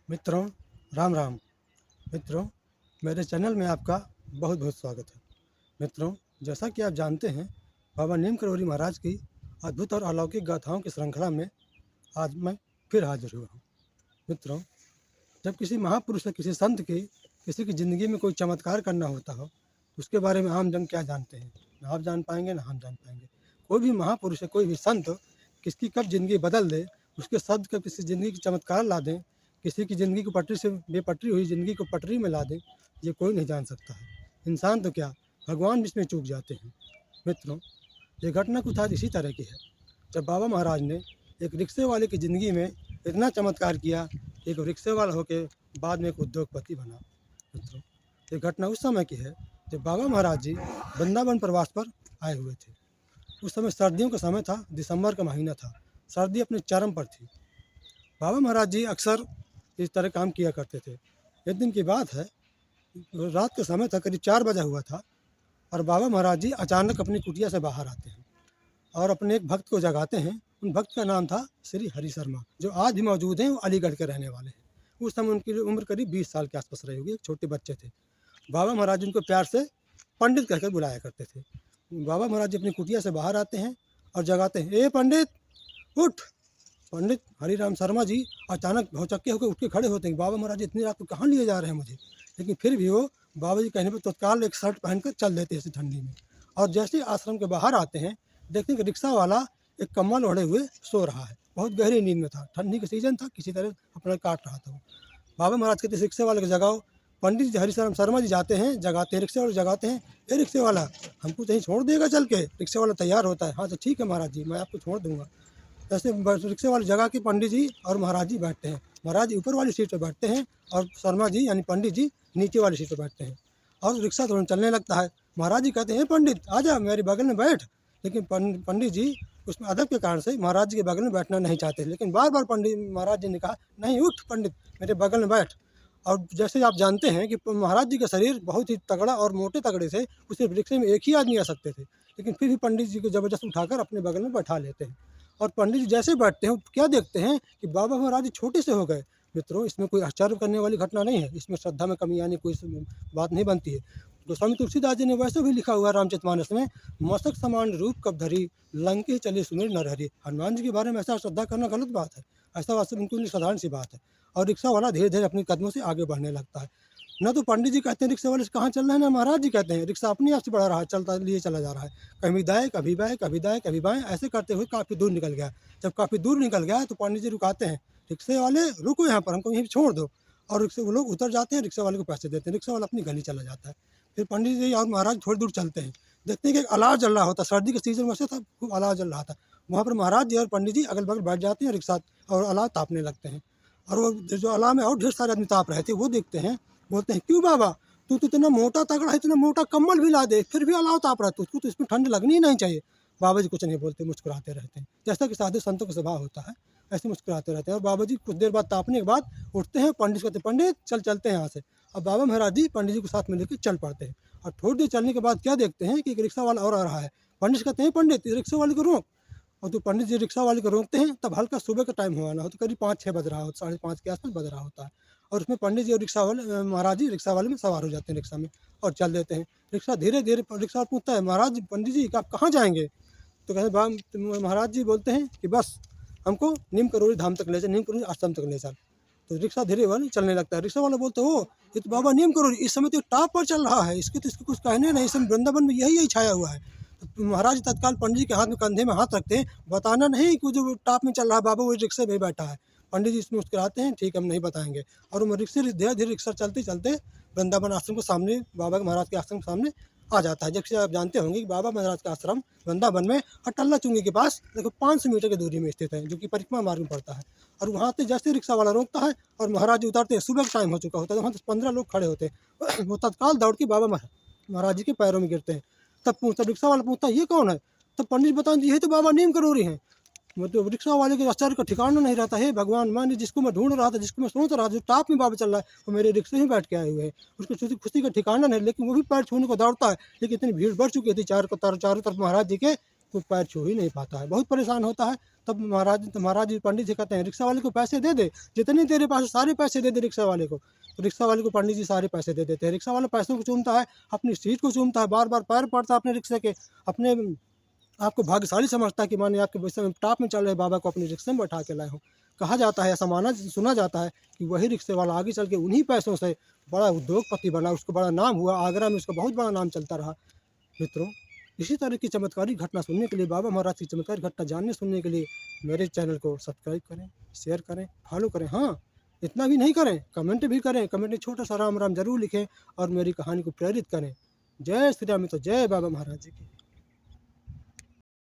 मित्रों, राम राम। मित्रों, मेरे चैनल में आपका बहुत बहुत स्वागत है। मित्रों, जैसा कि आप जानते हैं, बाबा नीम करौरी महाराज की अद्भुत और अलौकिक गाथाओं की श्रृंखला में आज मैं फिर हाजिर हुआ हूँ। मित्रों, जब किसी महापुरुष या किसी संत की किसी की ज़िंदगी में कोई चमत्कार करना होता हो, तो उसके बारे में आम जन क्या जानते हैं? ना आप जान पाएंगे, ना हम जान पाएंगे। कोई भी महापुरुष या कोई भी संत किसकी कब ज़िंदगी बदल दे, उसके शब्द कब किसी ज़िंदगी की चमत्कार ला दें, किसी की ज़िंदगी को पटरी से बेपटरी हुई ज़िंदगी को पटरी में ला दें, ये कोई नहीं जान सकता है। इंसान तो क्या, भगवान भी इसमें चूक जाते हैं। मित्रों, ये घटना कुछ आज इसी तरह की है। जब बाबा महाराज ने एक रिक्शे वाले की ज़िंदगी में इतना चमत्कार किया कि एक रिक्शे वाला होकर बाद में एक उद्योगपति बना। मित्रों, ये घटना उस समय की है जब बाबा महाराज जी वृंदावन प्रवास पर आए हुए थे। उस समय सर्दियों का समय था, दिसंबर का महीना था, सर्दी अपने चरम पर थी। बाबा महाराज जी अक्सर इस तरह काम किया करते थे। एक दिन की बात है, रात का समय था, करीब 4 बजा हुआ था और बाबा महाराज जी अचानक अपनी कुटिया से बाहर आते हैं और अपने एक भक्त को जगाते हैं। उन भक्त का नाम था श्री हरि शर्मा, जो आज भी मौजूद हैं। वो अलीगढ़ के रहने वाले हैं। उस समय उनकी उम्र करीब 20 साल के आसपास रही होगी, एक छोटे बच्चे थे। बाबा महाराज उनको प्यार से पंडित कहकर बुलाया करते थे। बाबा महाराज जी अपनी कुटिया से बाहर आते हैं और जगाते हैं, ए पंडित उठ। पंडित हरिराम शर्मा जी अचानक भौचक्के होकर उठ के खड़े होते हैं। बाबा महाराज इतनी रात को कहाँ लिए जा रहे हैं मुझे, लेकिन फिर भी वो बाबा जी कहने पर तत्काल एक शर्ट पहनकर चल देते हैं इसी ठंडी में। और जैसे ही आश्रम के बाहर आते हैं, देखते हैं कि रिक्शा वाला एक कम्बल ओढ़े हुए सो रहा है, बहुत गहरी नींद में था। ठंडी का सीजन था, किसी तरह अपना काट रहा था वो। बाबा महाराज कहते रिक्शे वाले को जगाओ। पंडित जी हरिशरण शर्मा जी जाते हैं, जगाते हैं, रिक्शे वाले जगाते हैं। ए रिक्शे वाला, हमको कहीं छोड़ देगा चल के? रिक्शे वाला तैयार होता है, हाँ तो ठीक है महाराज जी, मैं आपको छोड़ दूंगा। ऐसे रिक्शे वाली जगह के पंडित जी और महाराज जी बैठते हैं। महाराज जी ऊपर वाली सीट पर बैठते हैं और शर्मा जी यानी पंडित जी नीचे वाली सीट पर बैठते हैं और रिक्शा थोड़ा चलने लगता है। महाराज जी कहते हैं, पंडित आजा मेरे बगल में बैठ। लेकिन पंडित जी उसमें अदब के कारण से महाराज जी के बगल में बैठना नहीं चाहते, लेकिन बार बार पंडित महाराज जी ने कहा, नहीं उठ पंडित, मेरे बगल में बैठ। और जैसे आप जानते हैं कि महाराज जी का शरीर बहुत ही तगड़ा और मोटे तगड़े से, उसे रिक्शे में एक ही आदमी आ सकते थे, लेकिन फिर भी पंडित जी को ज़बरदस्त उठाकर अपने बगल में बैठा लेते हैं। और पंडित जी जैसे बैठते हैं, क्या देखते हैं कि बाबा महाराज जी छोटे से हो गए। मित्रों, इसमें कोई आश्चर्य करने वाली घटना नहीं है, इसमें श्रद्धा में कमी आने कोई बात नहीं बनती है। गोस्वामी तुलसीदास जी ने वैसे भी लिखा हुआ है रामचरितमानस में, मस्तक समान रूप कब धरी, लंके चले सुमिर नरहरि। हनुमान जी के बारे में ऐसा श्रद्धा करना गलत बात है, ऐसा वास्तव में बिल्कुल साधारण सी बात है। और रिक्शा वाला धीरे धीरे अपने कदमों से आगे बढ़ने लगता है। न तो पंडित जी कहते हैं रिक्शा वाले से कहाँ चल रहे हैं, ना महाराज जी कहते हैं, रिक्शा अपने आप से बढ़ा रहा है, चलता लिए चला जा रहा है। कभी दाएं कभी बाएं, कभी दाएं कभी बाएं, ऐसे करते हुए काफ़ी दूर निकल गया। जब काफ़ी दूर निकल गया तो पंडित जी रुकाते हैं, रिक्शे वाले रुको यहाँ पर, हमको यहीं छोड़ दो। और रिक्शे वो लोग उतर जाते हैं, रिक्शा वाले को पैसे देते हैं, रिक्शा वाला अपनी गली चला जाता है। फिर पंडित जी और महाराज थोड़ी दूर चलते हैं, देखते हैं कि एक अलाव जल रहा होता, सर्दी के सीजन में से था, खूब अलाव जल रहा था। वहाँ पर महाराज जी और पंडित जी अगल बगल बैठ जाते हैं रिक्शा और अलाव तापने लगते हैं। और वो जो अलाव में और ढेर सारे आदमी ताप रहे थे, वो देखते हैं, बोलते हैं, क्यों बाबा तू तो इतना मोटा तगड़ा है, इतना मोटा कम्बल भी ला दे, फिर भी अलाव ताप रहा है, तुझको तो इसमें ठंड लगनी ही नहीं चाहिए। बाबा जी कुछ नहीं बोलते, मुस्कुराते रहते हैं, जैसा कि साधु संतों का स्वभाव होता है, ऐसे मुस्कुराते रहते हैं। और बाबा जी कुछ देर बाद तापने के बाद उठते हैं, पंडित कहते हैं, पंडित चल चलते हैं यहाँ से। अब बाबा महाराज जी पंडित जी को साथ में लेकर चल पड़ते हैं। और थोड़ी देर चलने के बाद क्या देखते हैं कि एक रिक्शा वाला और आ रहा है। पंडित कहते हैं, पंडित रिक्शा वाले को रोक। और तो पंडित जी रिक्शा वाले को रोकते हैं, तब हल्का सुबह का टाइम हुआ ना हो, तो करीब 5-6 बज रहा हो, 5:30 के आसपास बज रहा होता है। और उसमें पंडित जी और रिक्शा वाले महाराज जी रिक्शा वाले में सवार हो जाते हैं रिक्शा में और चल देते हैं। रिक्शा धीरे धीरे, रिक्शा पूछता है, महाराज पंडित जी आप कहाँ जाएंगे? तो कहते महाराज जी बोलते हैं कि बस हमको नीम करौरी धाम तक ले चल, नीम करौरी आश्रम तक ले चल। तो रिक्शा धीरे वाले चलने लगता है। रिक्शा वाला बोलते हो, ये तो बाबा नीम करोरी इस समय तो टॉप पर चल रहा है, इसके तो इसको कुछ कहने नहीं, इस समय वृंदावन में यही छाया हुआ है। तो महाराज तत्काल पंडित जी के हाथ में कंधे में हाथ रखते हैं, बताना नहीं कि जो टॉप में चल रहा है बाबा वो रिक्शे में बैठा है। पंडित जी इसमें मुस्कुराते हैं, ठीक हम नहीं बताएंगे। और वो रिक्शे धीरे धीरे रिक्शा चलते चलते वृंदावन आश्रम के सामने, बाबा महाराज के आश्रम के सामने आ जाता है। जैसे आप जानते होंगे कि बाबा महाराज का आश्रम वृंदावन में अटल्ला चुंगी के पास देखो 500 मीटर की दूरी में स्थित है, जो कि परिक्रमा मार्ग में पड़ता है। और वहाँ से जैसे रिक्शा वाला रोकता है और महाराज जी उतरते हैं, सुबह का टाइम हो चुका होता है, वहाँ 15 लोग खड़े होते हैं। वो तत्काल दौड़ के बाबा महाराज जी के पैरों में गिरते हैं। तब रिक्शा वाला पूछता है, ये कौन है? तब पंडित बताएं, ये तो बाबा नीम करोरी हैं। मतलब रिक्शा वाले के आश्चर्य का ठिकाना नहीं रहता है। भगवान, मैंने जिसको मैं ढूंढ रहा था, जिसको मैं सोच रहा था, जो टॉप में बाबा चल रहा है, वो मेरे रिक्शे में बैठ के आए हुए हैं। उसको खुशी का ठिकाना नहीं, लेकिन वो भी पैर छूने को दौड़ता है। लेकिन इतनी भीड़ बढ़ चुकी थी चारों तरफ महाराज जी के, कोई पैर छू ही नहीं पाता है, बहुत परेशान होता है। तब महाराज जी पंडित जी कहते हैं रिक्शा वाले को पैसे दे दे, जितने तेरे पास है सारे पैसे दे दे रिक्शा वाले को। तो रिक्शा वाले को पंडित जी सारे पैसे दे देते हैं। रिक्शा वाला पैसों को चूमता है, अपनी सीट को चूमता है, बार बार पैर पड़ता है अपने रिक्शे के। अपने आपको भाग्यशाली समझता है कि मैंने आपके विषय में टॉप में चल रहे बाबा को अपने रिक्शे में बैठा के लाए हूँ। कहा जाता है, ऐसा माना सुना जाता है कि वही रिक्शे वाला आगे चल के उन्हीं पैसों से बड़ा उद्योगपति बना, उसको बड़ा नाम हुआ, आगरा में उसका बहुत बड़ा नाम चलता रहा। मित्रों, इसी तरह की चमत्कारिक घटना सुनने के लिए, बाबा महाराज की चमत्कारिक घटना जानने सुनने के लिए मेरे चैनल को सब्सक्राइब करें, शेयर करें, फॉलो करें। हाँ, इतना भी नहीं करें, कमेंट भी करें। कमेंट में छोटा सा राम राम जरूर लिखें और मेरी कहानी को प्रेरित करें। जय श्री राम। तो जय बाबा महाराज जी की।